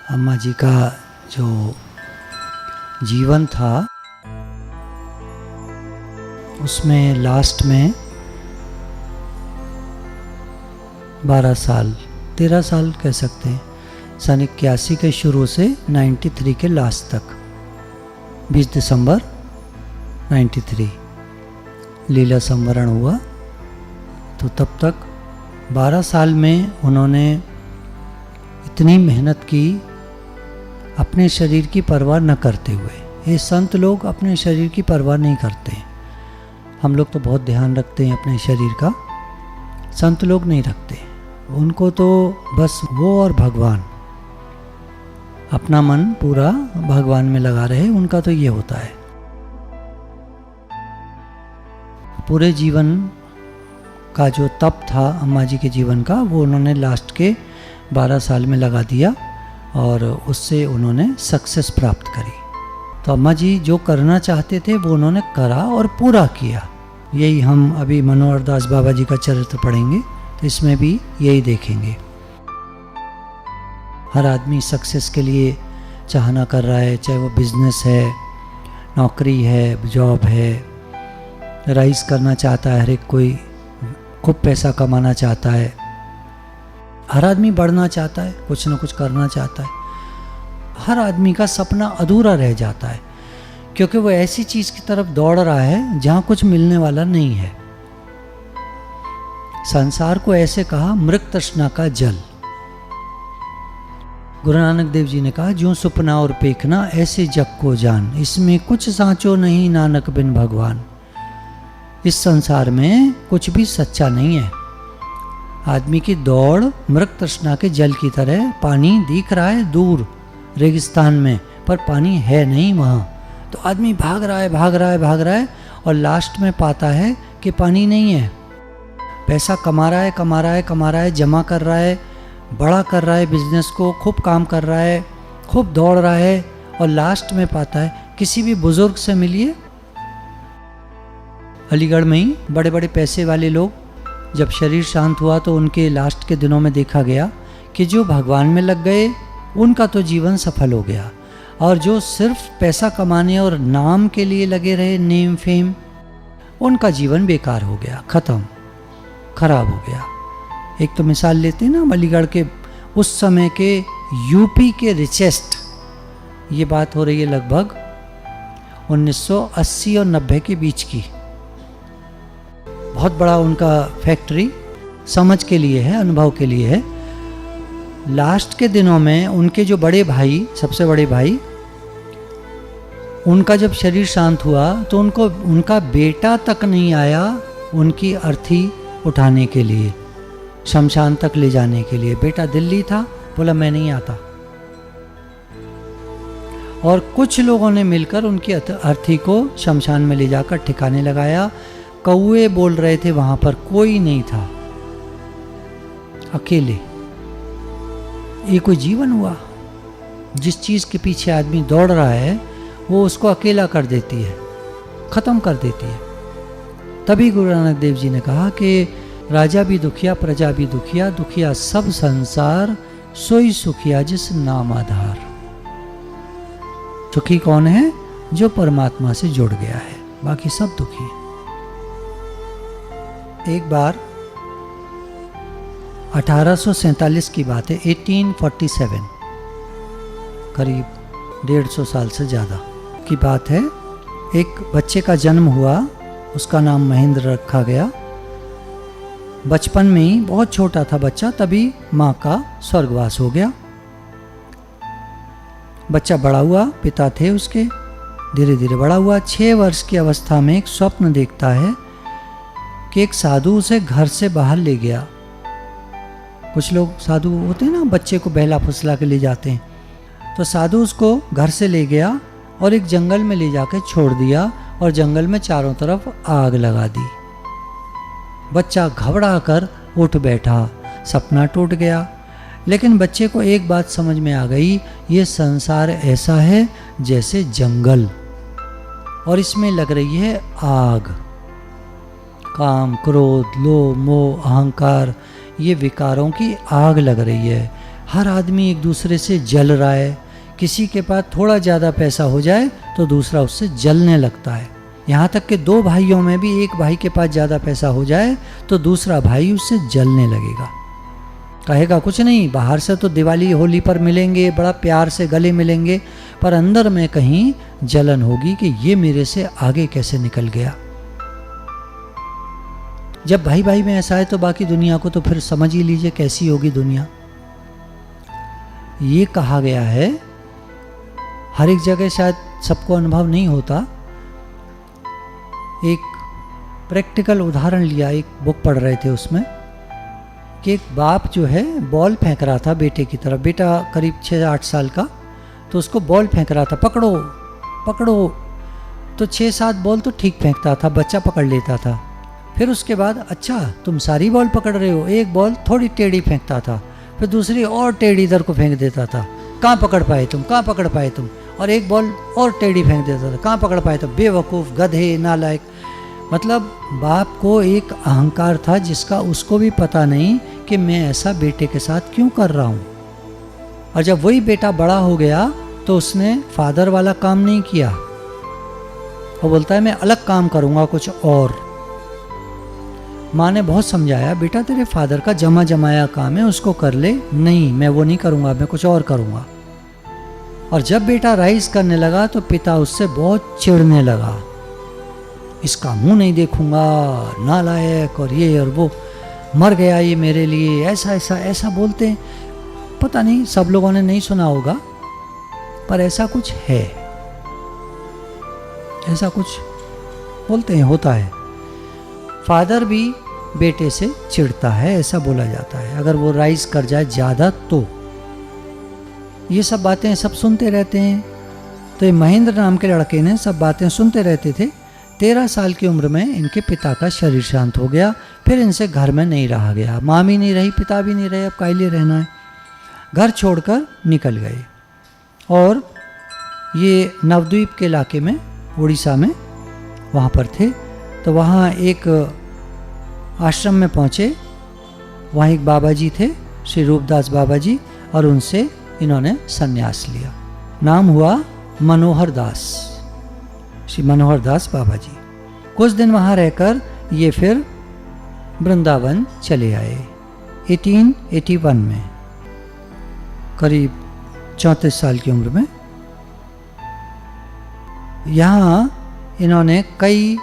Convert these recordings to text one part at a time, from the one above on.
अम्मा जी का जो जीवन था उसमें लास्ट में 12 साल 13 साल कह सकते हैं, सन 81 के शुरू से 93 के लास्ट तक 20 दिसंबर 93 लीला संवरण हुआ। तो तब तक 12 साल में उन्होंने इतनी मेहनत की अपने शरीर की परवाह न करते हुए। ये संत लोग अपने शरीर की परवाह नहीं करते हैं। हम लोग तो बहुत ध्यान रखते हैं अपने शरीर का, संत लोग नहीं रखते। उनको तो बस वो और भगवान, अपना मन पूरा भगवान में लगा रहे, उनका तो ये होता है। पूरे जीवन का जो तप था अम्मा जी के जीवन का, वो उन्होंने लास्ट के 12 साल में लगा दिया और उससे उन्होंने सक्सेस प्राप्त करी। तो अम्मा जी जो करना चाहते थे वो उन्होंने करा और पूरा किया। यही हम अभी मनोहर दास बाबा जी का चरित्र पढ़ेंगे तो इसमें भी यही देखेंगे। हर आदमी सक्सेस के लिए चाहना कर रहा है, चाहे वो बिजनेस है, नौकरी है, जॉब है, राइज करना चाहता है, हर एक कोई खूब पैसा कमाना चाहता है, हर आदमी बढ़ना चाहता है, कुछ ना कुछ करना चाहता है। हर आदमी का सपना अधूरा रह जाता है क्योंकि वो ऐसी चीज़ की तरफ दौड़ रहा है जहाँ कुछ मिलने वाला नहीं है। संसार को ऐसे कहा मृग तृष्णा का जल। गुरु नानक देव जी ने कहा, ज्यों सुपना और पेखना ऐसे जग को जान, इसमें कुछ सांचो नहीं नानक बिन भगवान। इस संसार में कुछ भी सच्चा नहीं है। आदमी की दौड़ मृग तृष्णा के जल की तरह, पानी दिख रहा है दूर रेगिस्तान में पर पानी है नहीं वहाँ। तो आदमी भाग रहा है, भाग रहा है, भाग रहा है और लास्ट में पाता है कि पानी नहीं है। पैसा कमा रहा है, कमा रहा है, कमा रहा है, जमा कर रहा है, बड़ा कर रहा है बिजनेस को, खूब काम कर रहा है, खूब दौड़ रहा है और लास्ट में पाता है। किसी भी बुजुर्ग से मिलिए, अलीगढ़ में ही बड़े बड़े पैसे वाले लोग, जब शरीर शांत हुआ तो उनके लास्ट के दिनों में देखा गया कि जो भगवान में लग गए उनका तो जीवन सफल हो गया, और जो सिर्फ पैसा कमाने और नाम के लिए लगे रहे, नेम फेम, उनका जीवन बेकार हो गया, ख़त्म, खराब हो गया। एक तो मिसाल लेते हैं ना अलीगढ़ के उस समय के यूपी के रिचेस्ट, ये बात हो रही है लगभग 1980 और 90 के बीच की। बहुत बड़ा उनका फैक्ट्री, समझ के लिए है, अनुभव के लिए है। लास्ट के दिनों में उनके जो बड़े भाई, सबसे बड़े भाई, उनका जब शरीर शांत हुआ तो उनका बेटा तक नहीं आया उनकी अर्थी उठाने के लिए, शमशान तक ले जाने के लिए। बेटा दिल्ली था, बोला मैं नहीं आता। और कुछ लोगों ने मिलकर उनकी अर्थी को शमशान में ले जाकर ठिकाने लगाया। कौवे बोल रहे थे वहां पर, कोई नहीं था, अकेले। ये कोई जीवन हुआ? जिस चीज के पीछे आदमी दौड़ रहा है वो उसको अकेला कर देती है, खत्म कर देती है। तभी गुरु नानक देव जी ने कहा कि राजा भी दुखिया, प्रजा भी दुखिया, दुखिया सब संसार, सोई सुखिया जिस नाम आधार। सुखी कौन है? जो परमात्मा से जुड़ गया है, बाकी सब दुखी है। एक बार 1847 की बात है, 1847, करीब 150 साल से ज़्यादा की बात है। एक बच्चे का जन्म हुआ, उसका नाम महेंद्र रखा गया। बचपन में ही, बहुत छोटा था बच्चा, तभी माँ का स्वर्गवास हो गया। बच्चा बड़ा हुआ, पिता थे उसके, धीरे धीरे बड़ा हुआ। 6 वर्ष की अवस्था में एक स्वप्न देखता है कि एक साधु उसे घर से बाहर ले गया। कुछ लोग साधु होते हैं ना, बच्चे को बहला फुसला के ले जाते हैं, तो साधु उसको घर से ले गया और एक जंगल में ले जाकर छोड़ दिया और जंगल में चारों तरफ आग लगा दी। बच्चा घबरा कर उठ बैठा, सपना टूट गया। लेकिन बच्चे को एक बात समझ में आ गई, ये संसार ऐसा है जैसे जंगल और इसमें लग रही है आग। काम, क्रोध, लोभ, मोह, अहंकार, ये विकारों की आग लग रही है। हर आदमी एक दूसरे से जल रहा है। किसी के पास थोड़ा ज़्यादा पैसा हो जाए तो दूसरा उससे जलने लगता है। यहाँ तक कि दो भाइयों में भी एक भाई के पास ज़्यादा पैसा हो जाए तो दूसरा भाई उससे जलने लगेगा। कहेगा कुछ नहीं, बाहर से तो दिवाली होली पर मिलेंगे, बड़ा प्यार से गले मिलेंगे, पर अंदर में कहीं जलन होगी कि ये मेरे से आगे कैसे निकल गया। जब भाई भाई में ऐसा है तो बाकी दुनिया को तो फिर समझ ही लीजिए कैसी होगी दुनिया। ये कहा गया है, हर एक जगह शायद सबको अनुभव नहीं होता। एक प्रैक्टिकल उदाहरण लिया, एक बुक पढ़ रहे थे उसमें कि एक बाप जो है बॉल फेंक रहा था बेटे की तरफ। बेटा करीब 6-8 साल का, तो उसको बॉल फेंक रहा था, पकड़ो पकड़ो। तो 6-7 बॉल तो ठीक फेंकता था, बच्चा पकड़ लेता था। फिर उसके बाद अच्छा तुम सारी बॉल पकड़ रहे हो, एक बॉल थोड़ी टेढ़ी फेंकता था, फिर दूसरी और टेढ़ी इधर को फेंक देता था, कहाँ पकड़ पाए तुम, कहाँ पकड़ पाए तुम। और एक बॉल और टेढ़ी फेंक देता था, कहाँ पकड़ पाए तुम, बेवकूफ़, गधे, नालायक। मतलब बाप को एक अहंकार था जिसका उसको भी पता नहीं कि मैं ऐसा बेटे के साथ क्यों कर रहा हूँ। और जब वही बेटा बड़ा हो गया तो उसने फादर वाला काम नहीं किया, वो बोलता है मैं अलग काम करूँगा कुछ और। माँ ने बहुत समझाया, बेटा तेरे फादर का जमा जमाया काम है, उसको कर ले। नहीं, मैं वो नहीं करूँगा, मैं कुछ और करूँगा। और जब बेटा राइज करने लगा तो पिता उससे बहुत चिढ़ने लगा, इसका मुंह नहीं देखूंगा, नालायक, और ये और वो, मर गया ये मेरे लिए, ऐसा ऐसा ऐसा बोलते हैं। पता नहीं, सब लोगों ने नहीं सुना होगा, पर ऐसा कुछ है, ऐसा कुछ बोलते हैं, होता है। फादर भी बेटे से चिढ़ता है, ऐसा बोला जाता है, अगर वो राइज कर जाए ज़्यादा तो। ये सब बातें सब सुनते रहते हैं। तो ये महेंद्र नाम के लड़के ने सब बातें सुनते रहते थे। 13 साल की उम्र में इनके पिता का शरीर शांत हो गया। फिर इनसे घर में नहीं रहा गया, माँ भी नहीं रही, पिता भी नहीं रहे, अब काहे लिए रहना है। घर छोड़कर निकल गए और ये नवद्वीप के इलाके में, उड़ीसा में, वहाँ पर थे। तो वहाँ एक आश्रम में पहुँचे। वहाँ एक बाबा जी थे, श्री रूपदास बाबा जी, और उनसे इन्होंने संन्यास लिया। नाम हुआ मनोहर दास, श्री मनोहर दास बाबा जी। कुछ दिन वहाँ रहकर ये फिर वृंदावन चले आए 1881 में, करीब 34 साल की उम्र में। यहाँ इन्होंने कई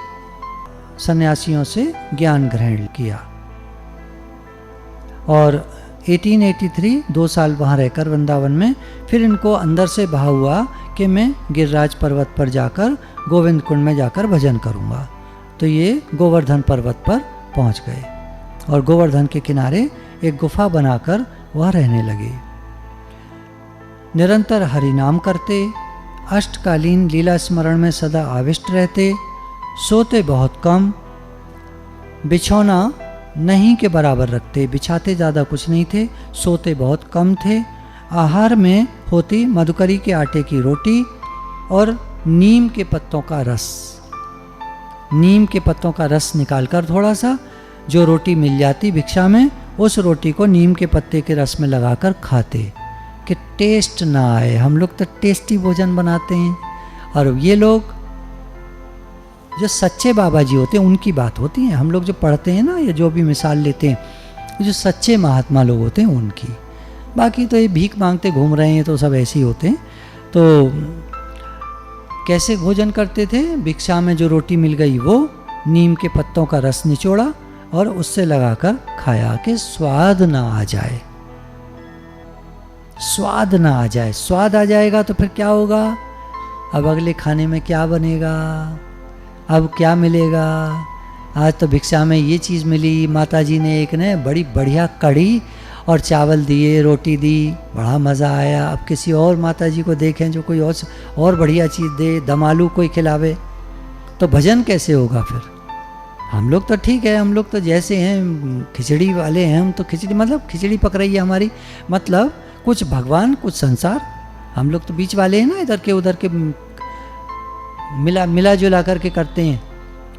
सन्यासियों से ज्ञान ग्रहण किया और 1883 2 साल वहाँ रहकर वृंदावन में फिर इनको अंदर से भाव हुआ कि मैं गिरिराज पर्वत पर जाकर गोविंद कुंड में जाकर भजन करूँगा। तो ये गोवर्धन पर्वत पर पहुँच गए और गोवर्धन के किनारे एक गुफा बनाकर वह रहने लगे। निरंतर हरि नाम करते, अष्टकालीन लीला स्मरण में सदा आविष्ट रहते, सोते बहुत कम, बिछौना नहीं के बराबर रखते, बिछाते ज़्यादा कुछ नहीं थे, सोते बहुत कम थे। आहार में होती मधुकरी के आटे की रोटी और नीम के पत्तों का रस। नीम के पत्तों का रस निकालकर थोड़ा सा, जो रोटी मिल जाती भिक्षा में, उस रोटी को नीम के पत्ते के रस में लगाकर खाते कि टेस्ट ना आए। हम लोग तो टेस्टी भोजन बनाते हैं, और ये लोग जो सच्चे बाबा जी होते हैं उनकी बात होती है। हम लोग जो पढ़ते हैं ना, या जो भी मिसाल लेते हैं, जो सच्चे महात्मा लोग होते हैं उनकी। बाकी तो ये भीख मांगते घूम रहे हैं तो सब ऐसे ही होते हैं। तो कैसे भोजन करते थे? भिक्षा में जो रोटी मिल गई वो नीम के पत्तों का रस निचोड़ा और उससे लगाकर खाया कि स्वाद ना आ जाए, स्वाद ना आ जाए। स्वाद आ जाएगा तो फिर क्या होगा? अब अगले खाने में क्या बनेगा, अब क्या मिलेगा? आज तो भिक्षा में ये चीज़ मिली, माता जी ने एक ने बड़ी बढ़िया कढ़ी और चावल दिए, रोटी दी, बड़ा मज़ा आया। अब किसी और माता जी को देखें जो कोई और बढ़िया चीज़ दे, दम आलू कोई खिलावे, तो भजन कैसे होगा फिर? हम लोग तो ठीक है, हम लोग तो जैसे हैं खिचड़ी वाले हैं, हम तो खिचड़ी मतलब खिचड़ी पक रही है हमारी, मतलब कुछ भगवान कुछ संसार। हम लोग तो बीच वाले हैं ना, इधर के उधर के मिला जुला करके करते हैं।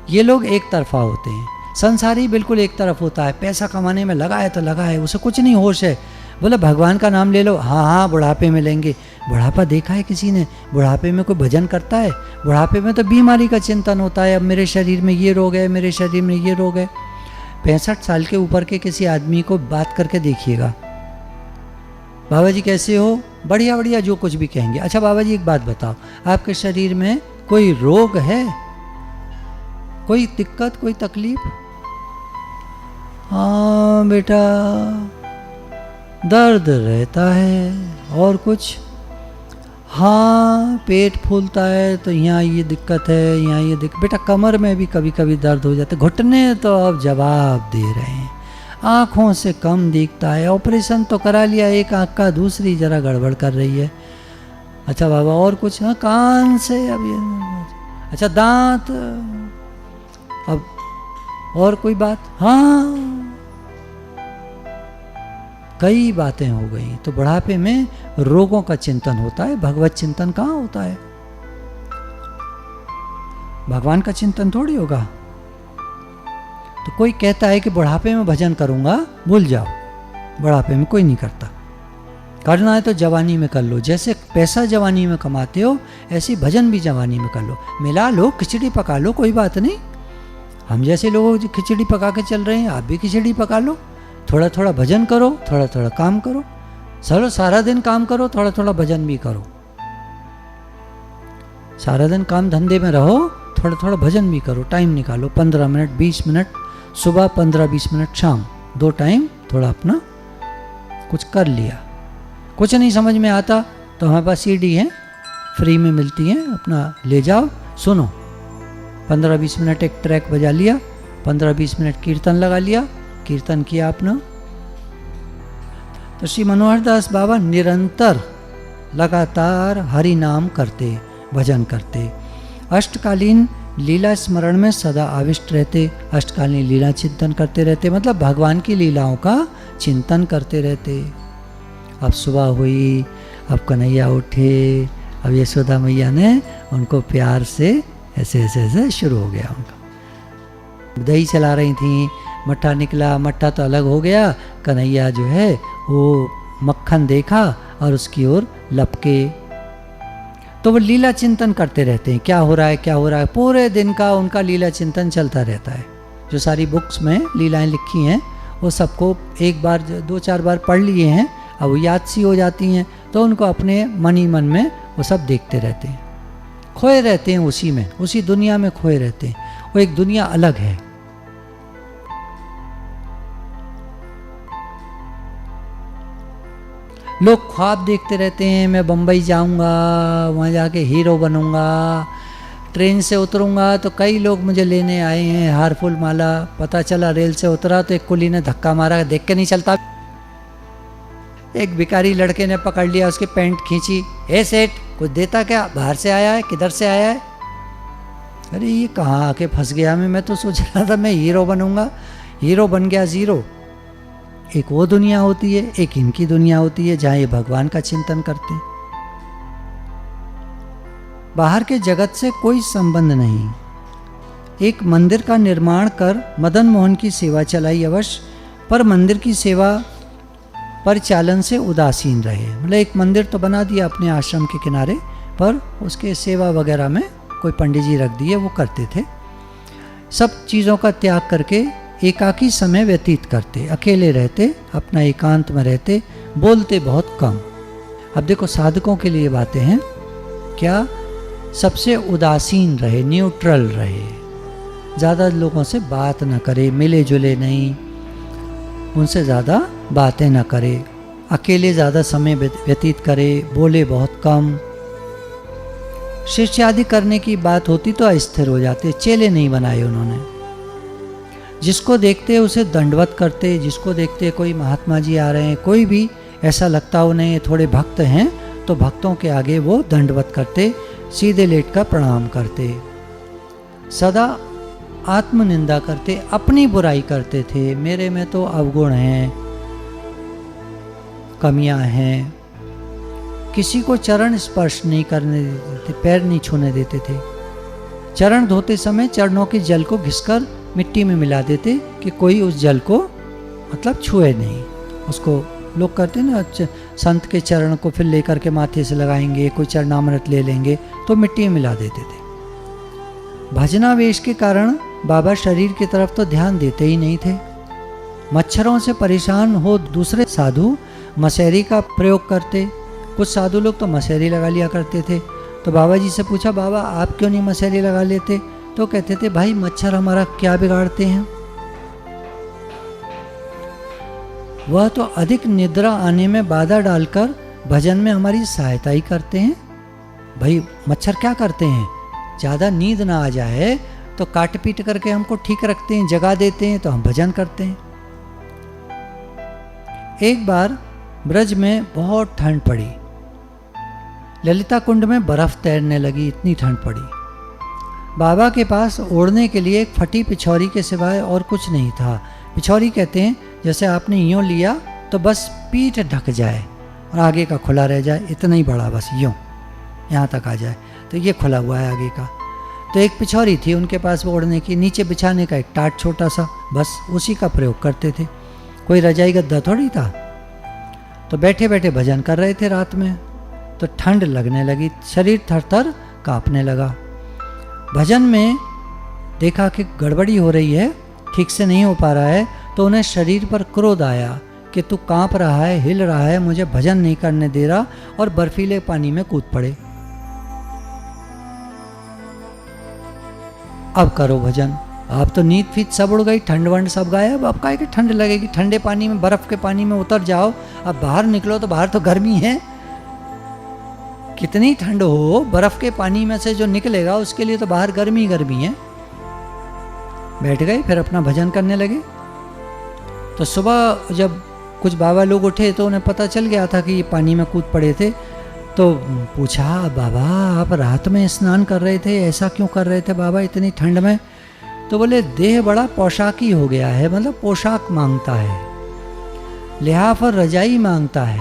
ये लोग एक तरफा होते हैं। संसारी बिल्कुल एक तरफ होता है, पैसा कमाने में लगा है तो लगा है, उसे कुछ नहीं होश है। बोले भगवान का नाम ले लो, हाँ हाँ बुढ़ापे में लेंगे। बुढ़ापा देखा है किसी ने? बुढ़ापे में कोई भजन करता है? बुढ़ापे में तो बीमारी का चिंतन होता है, अब मेरे शरीर में ये रोग है, मेरे शरीर में ये रोग है। 65 साल के ऊपर के किसी आदमी को बात करके देखिएगा, बाबा जी कैसे हो, बढ़िया बढ़िया, जो कुछ भी कहेंगे। अच्छा बाबा जी एक बात बताओ, आपके शरीर में कोई रोग है, कोई दिक्कत, कोई तकलीफ? हाँ बेटा दर्द रहता है और कुछ, हाँ पेट फूलता है तो यहाँ ये दिक्कत है, यहाँ ये दिक्कत। बेटा कमर में भी कभी कभी दर्द हो जाता है, घुटने तो अब जवाब दे रहे हैं, आँखों से कम दिखता है, ऑपरेशन तो करा लिया एक आँख का, दूसरी जरा गड़बड़ कर रही है। अच्छा बाबा और कुछ? हाँ कान से अब ये, अच्छा दांत, अब और कोई बात? हाँ कई बातें हो गई। तो बुढ़ापे में रोगों का चिंतन होता है, भगवत चिंतन कहाँ होता है? भगवान का चिंतन थोड़ी होगा। तो कोई कहता है कि बुढ़ापे में भजन करूंगा, भूल जाओ, बुढ़ापे में कोई नहीं करता। करना है तो जवानी में कर लो, जैसे पैसा जवानी में कमाते हो ऐसे भजन भी जवानी में कर लो। मिला लो, खिचड़ी पका लो, कोई बात नहीं। हम जैसे लोग जो खिचड़ी पका के चल रहे हैं, आप भी खिचड़ी पका लो, थोड़ा थोड़ा भजन करो, थोड़ा थोड़ा काम करो। चलो सारा दिन काम करो, थोड़ा थोड़ा भजन भी करो। सारा दिन काम धंधे में रहो, थोड़ा थोड़ा भजन भी करो, टाइम निकालो, 15 मिनट 20 मिनट सुबह, 15-20 मिनट शाम, 2 टाइम थोड़ा अपना कुछ कर लिया। कुछ नहीं समझ में आता तो हमारे पास सीडी है, फ्री में मिलती है, अपना ले जाओ, सुनो। 15-20 मिनट एक ट्रैक बजा लिया, 15-20 मिनट कीर्तन लगा लिया, कीर्तन किया अपना। तो श्री मनोहर दास बाबा निरंतर लगातार हरि नाम करते, भजन करते, अष्टकालीन लीला स्मरण में सदा आविष्ट रहते, अष्टकालीन लीला चिंतन करते रहते, मतलब भगवान की लीलाओं का चिंतन करते रहते। अब सुबह हुई, अब कन्हैया उठे, अब यशोदा मैया ने उनको प्यार से ऐसे ऐसे ऐसे शुरू हो गया उनका। दही चला रही थी, मट्ठा निकला, मट्ठा तो अलग हो गया, कन्हैया जो है वो मक्खन देखा और उसकी ओर लपके। तो वो लीला चिंतन करते रहते हैं, क्या हो रहा है क्या हो रहा है, पूरे दिन का उनका लीला चिंतन चलता रहता है। जो सारी बुक्स में लीलाएं लिखी हैं वो सबको एक बार 2-4 बार पढ़ लिए हैं, अब वो याद सी हो जाती हैं, तो उनको अपने मन ही मन में वो सब देखते रहते हैं, खोए रहते हैं उसी में, उसी दुनिया में खोए रहते हैं। वो एक दुनिया अलग है। लोग ख्वाब देखते रहते हैं, मैं बम्बई जाऊंगा, वहाँ जाके हीरो बनूंगा, ट्रेन से उतरूंगा तो कई लोग मुझे लेने आए हैं, हार फूल माला। पता चला रेल से उतरा तो एक कुली ने धक्का मारा, देख के नहीं चलता। एक भिखारी लड़के ने पकड़ लिया, उसकी पैंट खींची, ए सेठ कुछ देता क्या, बाहर से आया है, किधर से आया है? अरे ये कहाँ आके फंस गया मैं तो सोच रहा था मैं हीरो बनूंगा, हीरो बन गया जीरो। एक वो दुनिया होती है, एक इनकी दुनिया होती है जहाँ ये भगवान का चिंतन करते हैं। बाहर के जगत से कोई संबंध नहीं। एक मंदिर का निर्माण कर मदन मोहन की सेवा चलाई अवश्य, पर मंदिर की सेवा परिचालन से उदासीन रहे। मतलब एक मंदिर तो बना दिया अपने आश्रम के किनारे, पर उसके सेवा वगैरह में कोई पंडित जी रख दिए, वो करते थे। सब चीज़ों का त्याग करके एकाकी समय व्यतीत करते, अकेले रहते, अपना एकांत में रहते, बोलते बहुत कम। अब देखो साधकों के लिए बातें हैं क्या, सबसे उदासीन रहे, न्यूट्रल रहे, ज़्यादा लोगों से बात न करे, मिले जुले नहीं, उनसे ज़्यादा बातें न करे, अकेले ज़्यादा समय व्यतीत करे, बोले बहुत कम। शिष्य आदि करने की बात होती तो अस्थिर हो जाते, चेले नहीं बनाए उन्होंने। जिसको देखते उसे दंडवत करते, जिसको देखते कोई महात्मा जी आ रहे हैं, कोई भी ऐसा लगता उन्हें थोड़े भक्त हैं तो भक्तों के आगे वो दंडवत करते, सीधे लेट कर प्रणाम करते, सदा आत्मनिंदा करते, अपनी बुराई करते थे। मेरे में तो अवगुण हैं, कमियां हैं। किसी को चरण स्पर्श नहीं करने देते थे, पैर नहीं छूने देते थे। चरण धोते समय चरणों के जल को घिसकर मिट्टी में मिला देते कि कोई उस जल को मतलब छुए नहीं। उसको लोग करते ना, संत के चरण को फिर लेकर के माथे से लगाएंगे, कोई चरणामृत ले लेंगे तो मिट्टी में मिला देते थे। भजनावेश के कारण बाबा शरीर की तरफ तो ध्यान देते ही नहीं थे। मच्छरों से परेशान हो दूसरे साधु मशहरी का प्रयोग करते। कुछ साधु लोग तो मशहरी लगा लिया करते थे। तो बाबा जी से पूछा, बाबा आप क्यों नहीं मशहरी लगा लेते? तो कहते थे, भाई मच्छर हमारा क्या बिगाड़ते हैं, वह तो अधिक निद्रा आने में बाधा डालकर भजन में हमारी सहायता ही करते हैं। भाई मच्छर क्या करते हैं, ज़्यादा नींद ना आ जाए तो काट पीट करके हमको ठीक रखते हैं, जगा देते हैं, तो हम भजन करते हैं। एक बार ब्रज में बहुत ठंड पड़ी। ललिता कुंड में बर्फ तैरने लगी, इतनी ठंड पड़ी। बाबा के पास ओढ़ने के लिए एक फटी पिछौरी के सिवाय और कुछ नहीं था। पिछौरी कहते हैं जैसे आपने यूँ लिया तो बस पीठ ढक जाए और आगे का खुला रह जाए, इतना ही बड़ा, बस यूँ यहाँ तक आ जाए, तो ये खुला हुआ है आगे का। तो एक पिछौरी थी उनके पास ओढ़ने की, नीचे बिछाने का एक टाट छोटा सा, बस उसी का प्रयोग करते थे। कोई रजाई गद्दा थोड़ी था। तो बैठे बैठे भजन कर रहे थे रात में, तो ठंड लगने लगी, शरीर थर थर काँपने लगा। भजन में देखा कि गड़बड़ी हो रही है, ठीक से नहीं हो पा रहा है, तो उन्हें शरीर पर क्रोध आया कि तू काँप रहा है, हिल रहा है, मुझे भजन नहीं करने दे रहा, और बर्फीले पानी में कूद पड़े। अब करो भजन। अब तो नींद फीत सब उड़ गई, ठंड वंड सब गायब। अब काहे कि ठंड लगेगी, ठंडे पानी में, बर्फ के पानी में उतर जाओ। अब बाहर निकलो तो बाहर तो गर्मी है, कितनी ठंड हो, बर्फ के पानी में से जो निकलेगा उसके लिए तो बाहर गर्मी गर्मी है। बैठ गए, फिर अपना भजन करने लगे। तो सुबह जब कुछ बाबा लोग उठे तो उन्हें पता चल गया था कि ये पानी में कूद पड़े थे। तो पूछा, बाबा आप रात में स्नान कर रहे थे, ऐसा क्यों कर रहे थे बाबा इतनी ठंड में? तो बोले, देह बड़ा पोशाकी हो गया है, मतलब पोशाक मांगता है, लिहाफ और रजाई मांगता है,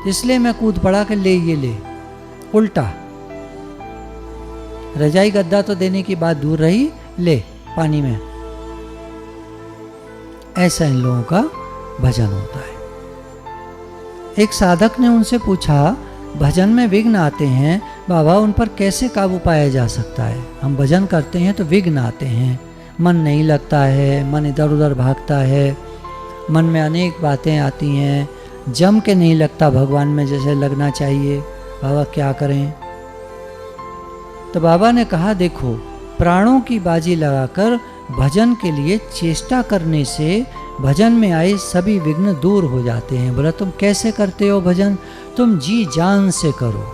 इसलिए मैं कूद पड़ा कि ले ये ले। उल्टा रजाई गद्दा तो देने की बात दूर रही, ले पानी में। ऐसा इन लोगों का भजन होता है। एक साधक ने उनसे पूछा, भजन में विघ्न आते हैं बाबा, उन पर कैसे काबू पाया जा सकता है? हम भजन करते हैं तो विघ्न आते हैं, मन नहीं लगता है, मन इधर उधर भागता है, मन में अनेक बातें आती हैं, जम के नहीं लगता भगवान में जैसे लगना चाहिए। बाबा क्या करें? तो बाबा ने कहा, देखो प्राणों की बाजी लगाकर भजन के लिए चेष्टा करने से भजन में आए सभी विघ्न दूर हो जाते हैं। बोला, तुम कैसे करते हो भजन? तुम जी जान से करो,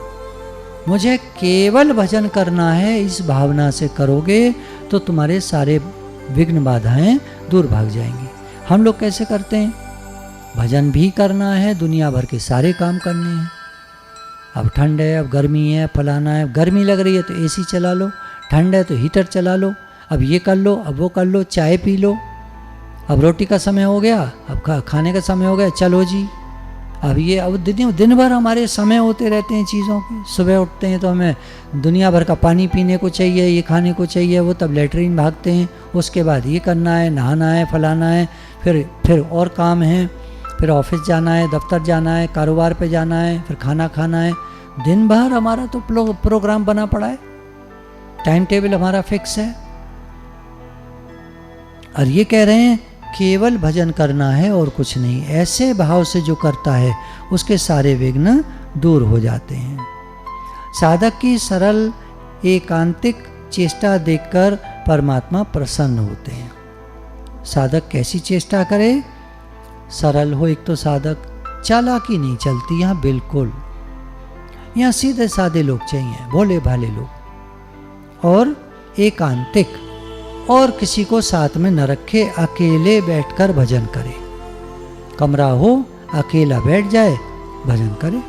मुझे केवल भजन करना है, इस भावना से करोगे तो तुम्हारे सारे विघ्न बाधाएं दूर भाग जाएंगी। हम लोग कैसे करते हैं? भजन भी करना है, दुनिया भर के सारे काम करने हैं। अब ठंड है, अब गर्मी है, फलाना है, गर्मी लग रही है तो एसी चला लो, ठंड है तो हीटर चला लो, अब ये कर लो, अब वो कर लो, चाय पी लो, अब रोटी का समय हो गया, अब खाने का समय हो गया, चलो जी। अब ये अब दिन भर हमारे समय होते रहते हैं चीज़ों के। सुबह उठते हैं तो हमें दुनिया भर का पानी पीने को चाहिए, ये खाने को चाहिए, वो तब लेटरिन भागते हैं, उसके बाद ये करना है, नहाना है, फलाना है, फिर और काम है, फिर ऑफिस जाना है, दफ्तर जाना है, कारोबार पे जाना है, फिर खाना खाना है। दिन भर हमारा तो प्रोग्राम बना पड़ा है, टाइम टेबल हमारा फिक्स है। और ये कह रहे हैं केवल भजन करना है और कुछ नहीं। ऐसे भाव से जो करता है उसके सारे विघ्न दूर हो जाते हैं। साधक की सरल एकांतिक चेष्टा देखकर परमात्मा प्रसन्न होते हैं। साधक कैसी चेष्टा करे? सरल हो। एक तो साधक, चालाकी नहीं चलती यहाँ बिल्कुल, यहाँ सीधे साधे लोग चाहिए, भोले भाले लोग, और एकांतिक, और किसी को साथ में न रखे, अकेले बैठकर भजन करे। कमरा हो, अकेला बैठ जाए, भजन करे।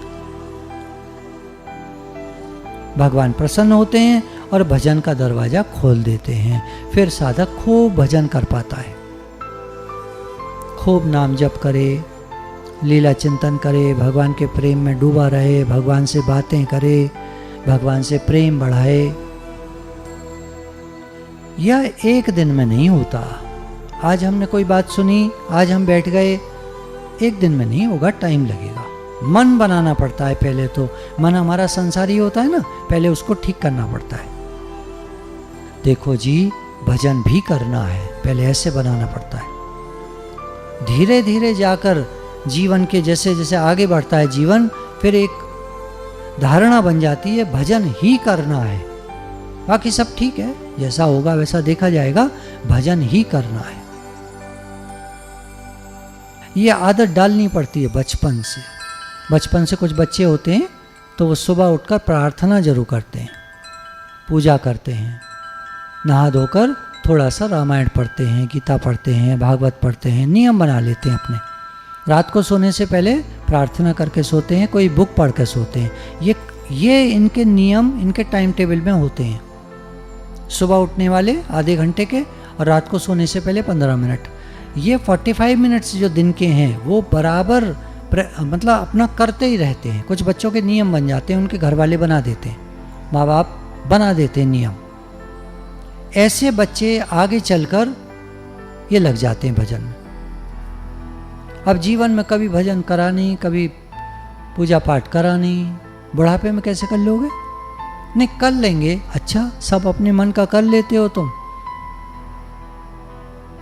भगवान प्रसन्न होते हैं और भजन का दरवाजा खोल देते हैं। फिर साधक खूब भजन कर पाता है, खूब नाम जप करे, लीला चिंतन करे, भगवान के प्रेम में डूबा रहे, भगवान से बातें करे, भगवान से प्रेम बढ़ाए। यह एक दिन में नहीं होता। आज हमने कोई बात सुनी, आज हम बैठ गए, एक दिन में नहीं होगा, टाइम लगेगा। मन बनाना पड़ता है पहले। तो मन हमारा संसारी होता है ना, पहले उसको ठीक करना पड़ता है। देखो जी, भजन भी करना है, पहले ऐसे बनाना पड़ता है। धीरे धीरे जाकर जीवन के जैसे जैसे आगे बढ़ता है जीवन, फिर एक धारणा बन जाती है भजन ही करना है। बाकी सब ठीक है, जैसा होगा वैसा देखा जाएगा, भजन ही करना है। ये आदत डालनी पड़ती है बचपन से। बचपन से कुछ बच्चे होते हैं तो वो सुबह उठकर प्रार्थना जरूर करते हैं, पूजा करते हैं, नहा धोकर थोड़ा सा रामायण पढ़ते हैं, गीता पढ़ते हैं, भागवत पढ़ते हैं, नियम बना लेते हैं अपने। रात को सोने से पहले प्रार्थना करके सोते हैं, कोई बुक पढ़ के सोते हैं। ये इनके नियम इनके टाइम टेबल में होते हैं। सुबह उठने वाले आधे घंटे के और रात को सोने से पहले 15 मिनट। ये 45 मिनट्स जो दिन के हैं वो बराबर मतलब अपना करते ही रहते हैं। कुछ बच्चों के नियम बन जाते हैं, उनके घर वाले बना देते हैं, माँ बाप बना देते हैं नियम। ऐसे बच्चे आगे चलकर ये लग जाते हैं भजन में। अब जीवन में कभी भजन करा नहीं, कभी पूजा पाठ करा नहीं, बुढ़ापे में कैसे कर लोगे? नहीं, कर लेंगे। अच्छा, सब अपने मन का कर लेते हो तुम,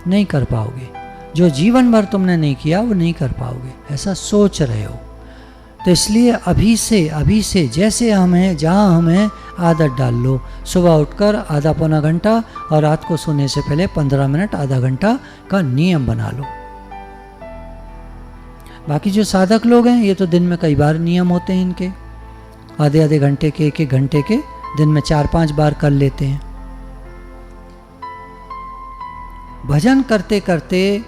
नहीं कर पाओगे। जो जीवन भर तुमने नहीं किया वो नहीं कर पाओगे, ऐसा सोच रहे हो। तो इसलिए अभी से जैसे हम हैं, जहाँ हम हैं, आदत डाल लो। सुबह उठकर आधा पौना घंटा और रात को सोने से पहले 15 मिनट, आधा घंटा का नियम बना लो। बाकी जो साधक लोग हैं, ये तो दिन में कई बार नियम होते हैं इनके, आधे आधे घंटे के, एक एक घंटे के, दिन में 4-5 बार कर लेते हैं। भजन करते करते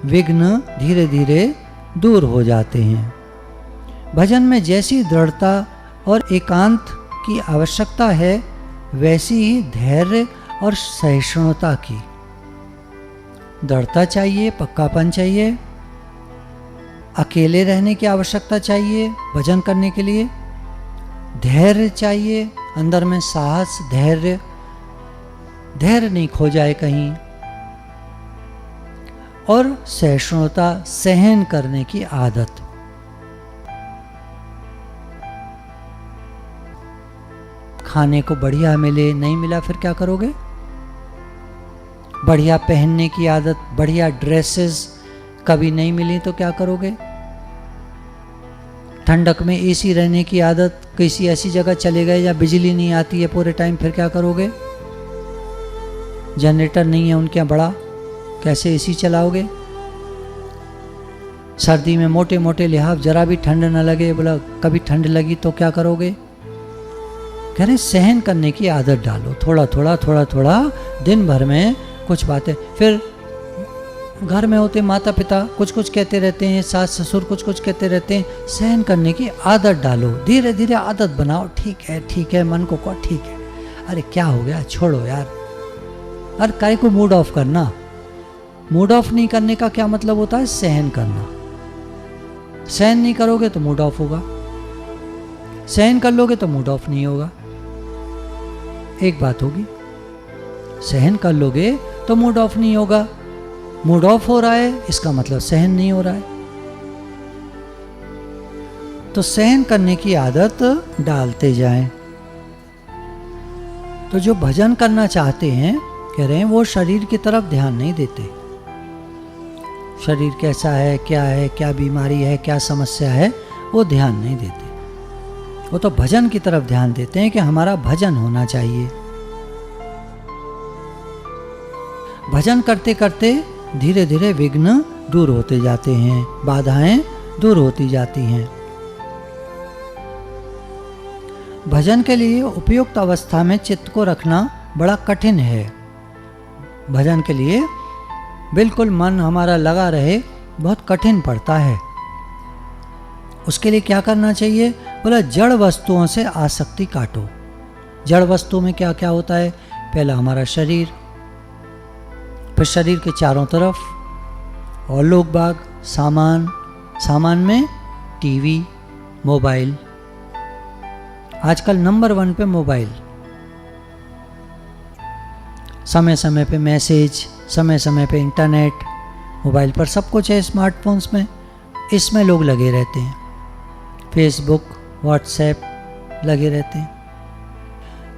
विघ्न धीरे धीरे दूर हो जाते हैं। भजन में जैसी दृढ़ता और एकांत की आवश्यकता है, वैसी ही धैर्य और सहिष्णुता की। दृढ़ता चाहिए, पक्कापन चाहिए, अकेले रहने की आवश्यकता चाहिए भजन करने के लिए, धैर्य चाहिए, अंदर में साहस, धैर्य नहीं खो जाए कहीं, और सहिष्णुता, सहन करने की आदत। खाने को बढ़िया मिले, नहीं मिला फिर क्या करोगे? बढ़िया पहनने की आदत, बढ़िया ड्रेसेस कभी नहीं मिली तो क्या करोगे? ठंडक में एसी रहने की आदत, किसी ऐसी जगह चले गए या बिजली नहीं आती है पूरे टाइम, फिर क्या करोगे? जनरेटर नहीं है उनके यहाँ बड़ा, कैसे एसी चलाओगे? सर्दी में मोटे मोटे लिहाफ, जरा भी ठंड न लगे, बोला कभी ठंड लगी तो क्या करोगे? कह रहे सहन करने की आदत डालो, थोड़ा थोड़ा दिन भर में कुछ बातें। फिर घर में होते माता पिता कुछ कुछ कहते रहते हैं, सास ससुर कुछ कुछ कहते रहते हैं, सहन करने की आदत डालो, धीरे धीरे आदत बनाओ। ठीक है, मन को कहो ठीक है, अरे क्या हो गया, छोड़ो यार। अरे काय को मूड ऑफ करना? मूड ऑफ नहीं करने का क्या मतलब होता है? सहन करना। सहन नहीं करोगे तो मूड ऑफ होगा, सहन कर लोगे तो मूड ऑफ नहीं होगा। एक बात होगी, सहन कर लोगे तो मूड ऑफ नहीं होगा। मूड ऑफ हो रहा है इसका मतलब सहन नहीं हो रहा है। तो सहन करने की आदत डालते जाएं। तो जो भजन करना चाहते हैं, कह रहे हैं, वो शरीर की तरफ ध्यान नहीं देते। शरीर कैसा है, क्या बीमारी है, क्या समस्या है, वो ध्यान नहीं देते। वो तो भजन की तरफ ध्यान देते हैं कि हमारा भजन होना चाहिए। भजन करते करते धीरे धीरे विघ्न दूर होते जाते हैं, बाधाएं दूर होती जाती हैं। भजन के लिए उपयुक्त अवस्था में चित्त को रखना बड़ा कठिन है। भजन के लिए बिल्कुल मन हमारा लगा रहे, बहुत कठिन पड़ता है। उसके लिए क्या करना चाहिए? बोला जड़ वस्तुओं से आसक्ति काटो। जड़ वस्तु में क्या क्या होता है? पहला हमारा शरीर, फिर शरीर के चारों तरफ और लोग बाग, सामान में टीवी, मोबाइल। आजकल नंबर 1 पे मोबाइल। समय समय पे मैसेज, समय समय पे इंटरनेट, मोबाइल पर सब कुछ है स्मार्टफोन्स में, इसमें लोग लगे रहते हैं। फेसबुक, व्हाट्सएप लगे रहते हैं।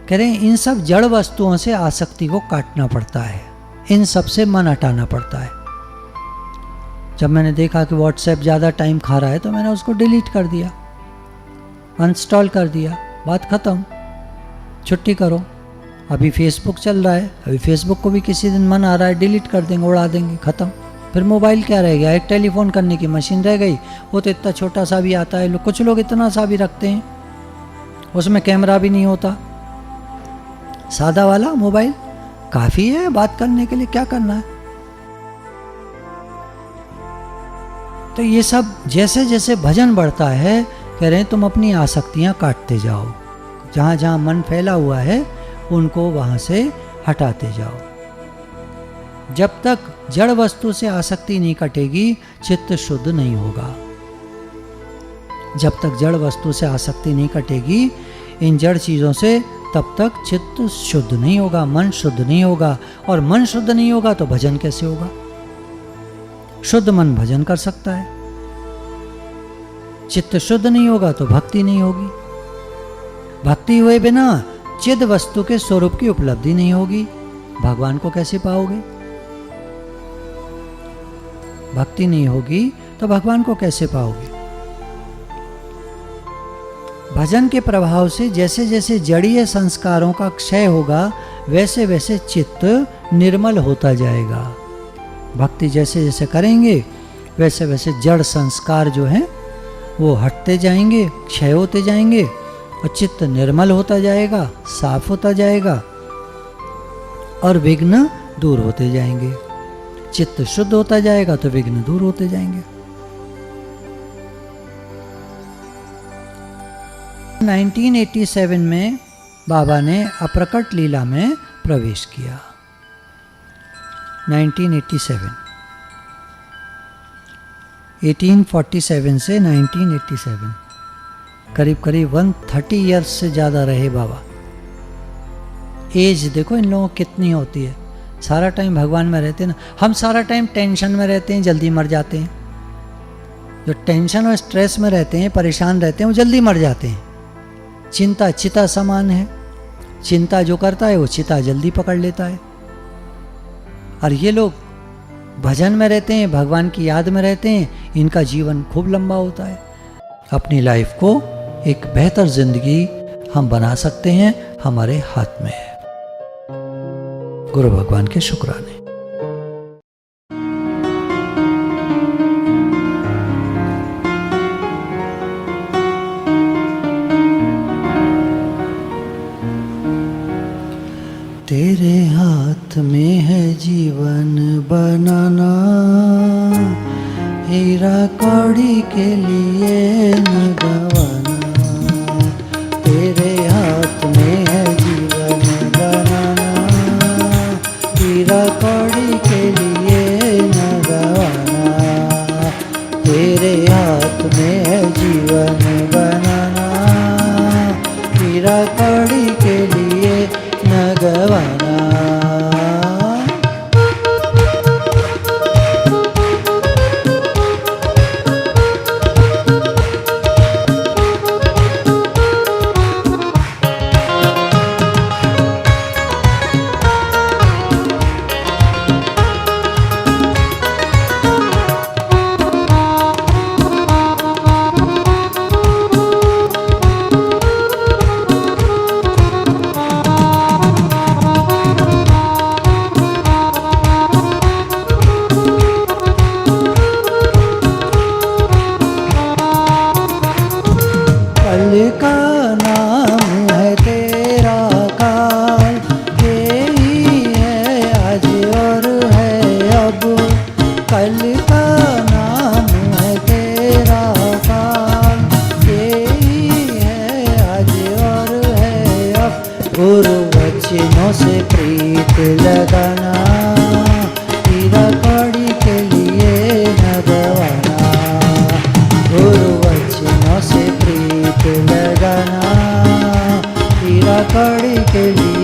कह रहे हैं इन सब जड़ वस्तुओं से आसक्ति को काटना पड़ता है, इन सब से मन हटाना पड़ता है। जब मैंने देखा कि व्हाट्सएप ज़्यादा टाइम खा रहा है तो मैंने उसको डिलीट कर दिया, अनइंस्टॉल कर दिया, बात ख़त्म, छुट्टी करो। अभी फेसबुक चल रहा है, अभी फेसबुक को भी किसी दिन मन आ रहा है डिलीट कर देंगे, उड़ा देंगे, ख़त्म। फिर मोबाइल क्या रह गया, एक टेलीफोन करने की मशीन रह गई, वो तो इतना छोटा सा भी आता है, कुछ लोग इतना सा भी रखते हैं, उसमें कैमरा भी नहीं होता। सादा वाला मोबाइल काफ़ी है बात करने के लिए, क्या करना है। तो ये सब जैसे जैसे भजन बढ़ता है, कह रहे हैं तुम अपनी आसक्तियां काटते जाओ, जहाँ जहाँ मन फैला हुआ है उनको वहाँ से हटाते जाओ। जब तक जड़ वस्तु से आसक्ति नहीं कटेगी चित्त शुद्ध नहीं होगा। जब तक जड़ वस्तु से आसक्ति नहीं कटेगी इन जड़ चीज़ों से, तब तक चित्त शुद्ध नहीं होगा, मन शुद्ध नहीं होगा। और मन शुद्ध नहीं होगा तो भजन कैसे होगा। शुद्ध मन भजन कर सकता है, चित्त शुद्ध नहीं होगा तो भक्ति नहीं होगी। भक्ति हुए बिना चिद वस्तु के स्वरूप की उपलब्धि नहीं होगी, भगवान को कैसे पाओगे। भक्ति नहीं होगी तो भगवान को कैसे पाओगे। भजन के प्रभाव से जैसे जैसे जड़ीय संस्कारों का क्षय होगा वैसे वैसे चित्त निर्मल होता जाएगा। भक्ति जैसे जैसे करेंगे वैसे वैसे जड़ संस्कार जो हैं वो हटते जाएंगे, क्षय होते जाएंगे और चित्त निर्मल होता जाएगा, साफ होता जाएगा और विघ्न दूर होते जाएंगे। चित्त शुद्ध होता जाएगा तो विघ्न दूर होते जाएंगे। 1987 में बाबा ने अप्रकट लीला में प्रवेश किया। 1987, 1847 से 1987, करीब करीब 130 ईयर्स से ज़्यादा रहे बाबा। एज देखो इन लोगों की कितनी होती है, सारा टाइम भगवान में रहते हैं ना। हम सारा टाइम टेंशन में रहते हैं, जल्दी मर जाते हैं। जो टेंशन और स्ट्रेस में रहते हैं, परेशान रहते हैं, वो जल्दी मर जाते हैं। चिंता चिता समान है, चिंता जो करता है वो चिता जल्दी पकड़ लेता है। और ये लोग भजन में रहते हैं, भगवान की याद में रहते हैं, इनका जीवन खूब लंबा होता है। अपनी लाइफ को एक बेहतर जिंदगी हम बना सकते हैं, हमारे हाथ में है। गुरु भगवान के शुक्राने। तेरे हाथ में है जीवन बनाना, हीरा कौड़ी के लिए न गवाना। तेरे हाथ में है जीवन बनाना, हीरा कौड़ी के लिए न गवाना। तेरे हाथ में है जीवन बनाना, हीरा कौड़ी के लिए न गवाना। वचनों से प्रीत लगाना, हीरा कौड़ी के लिए न गवाना। गुरु वचनों से प्रीत लगाना, हीरा कौड़ी के लिए